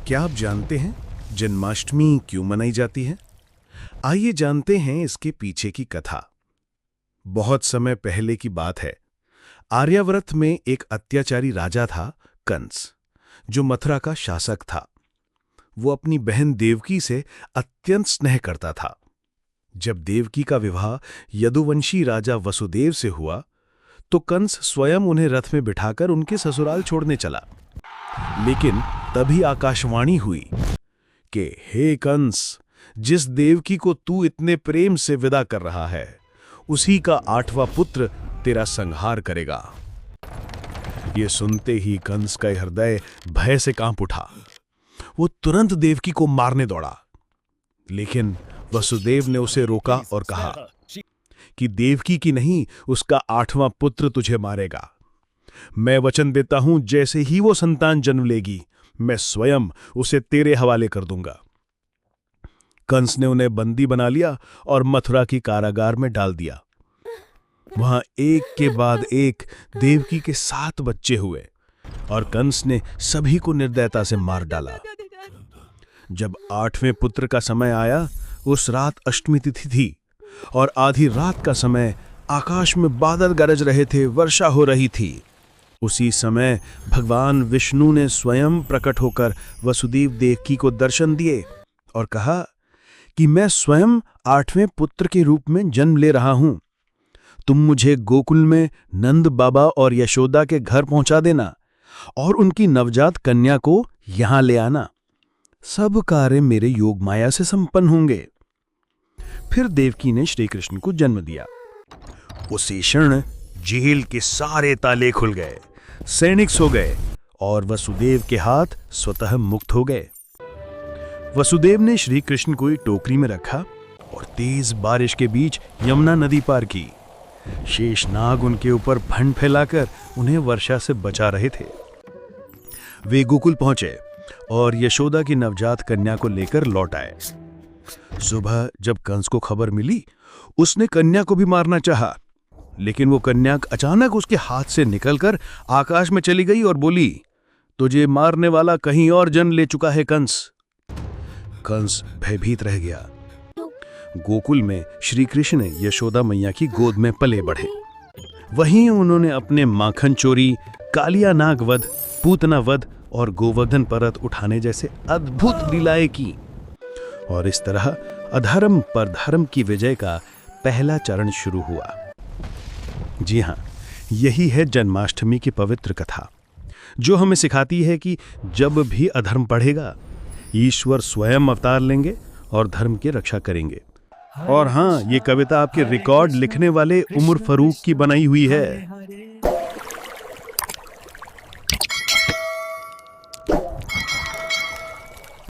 क्या आप जानते हैं जन्माष्टमी क्यों मनाई जाती है? आइए जानते हैं इसके पीछे की कथा। बहुत समय पहले की बात है। आर्यावर्त में एक अत्याचारी राजा था, कंस, जो मथुरा का शासक था। वो अपनी बहन देवकी से अत्यंत स्नेह करता था। जब देवकी का विवाह यदुवंशी राजा वसुदेव से हुआ, तो कंस स्वयं उन्हें रथ में बिठाकर उनके ससुराल छोड़ने चला। लेकिन तभी आकाशवाणी हुई कि हे कंस, जिस देवकी को तू इतने प्रेम से विदा कर रहा है, उसी का 8वां पुत्र तेरा संहार करेगा। ये सुनते ही कंस का हृदय भय से कांप उठा। वो तुरंत देवकी को मारने दौड़ा, लेकिन वसुदेव ने उसे रोका और कहा कि देवकी की नहीं, उसका 8वां पुत्र तुझे मारेगा। मैं वचन देता हूं, जैसे ही वो संतान जन्म लेगी, मैं स्वयं उसे तेरे हवाले कर दूंगा। कंस ने उन्हें बंदी बना लिया और मथुरा की कारागार में डाल दिया। वहां एक के बाद एक देवकी के 7 बच्चे हुए और कंस ने सभी को निर्दयता से मार डाला। जब 8वें पुत्र का समय आया, उस रात अष्टमी तिथि थी और आधी रात का समय आकाश में बादल गरज रहे थे, वर्षा हो रही थी। उसी समय भगवान विष्णु ने स्वयं प्रकट होकर वसुदेव देवकी को दर्शन दिए और कहा कि मैं स्वयं 8वें पुत्र के रूप में जन्म ले रहा हूं। तुम मुझे गोकुल में नंद बाबा और यशोदा के घर पहुंचा देना और उनकी नवजात कन्या को यहां ले आना। सब कार्य मेरे योग माया से संपन्न होंगे। फिर देवकी ने श्री कृष्ण को जन्म दिया। उसी क्षण जेल के सारे ताले खुल गए, सैनिक सो गए और वसुदेव के हाथ स्वतः मुक्त हो गए। वसुदेव ने श्री कृष्ण को एक टोकरी में रखा और तेज बारिश के बीच यमुना नदी पार की। शेषनाग उनके ऊपर फंड फैलाकर उन्हें वर्षा से बचा रहे थे। वे गोकुल पहुंचे और यशोदा की नवजात कन्या को लेकर लौट आए। सुबह जब कंस को खबर मिली, उसने कन्या को भी मारना चाहा, लेकिन वो कन्या अचानक उसके हाथ से निकलकर आकाश में चली गई और बोली, तुझे मारने वाला कहीं और जन्म ले चुका है कंस। कंस भयभीत रह गया। गोकुल में श्री कृष्ण यशोदा मैया की गोद में पले बढ़े। वहीं उन्होंने अपने माखन चोरी, कालिया नाग वध, पूतना वध और गोवर्धन पर्वत उठाने जैसे अद्भुत लीलाएं की। और इस तरह अधर्म पर धर्म की विजय का पहला चरण शुरू हुआ। जी हां, यही है जन्माष्टमी की पवित्र कथा, जो हमें सिखाती है कि जब भी अधर्म बढ़ेगा, ईश्वर स्वयं अवतार लेंगे और धर्म की रक्षा करेंगे। और हां, ये कविता आपके रिकॉर्ड लिखने वाले उमर फरूक की बनाई हुई है।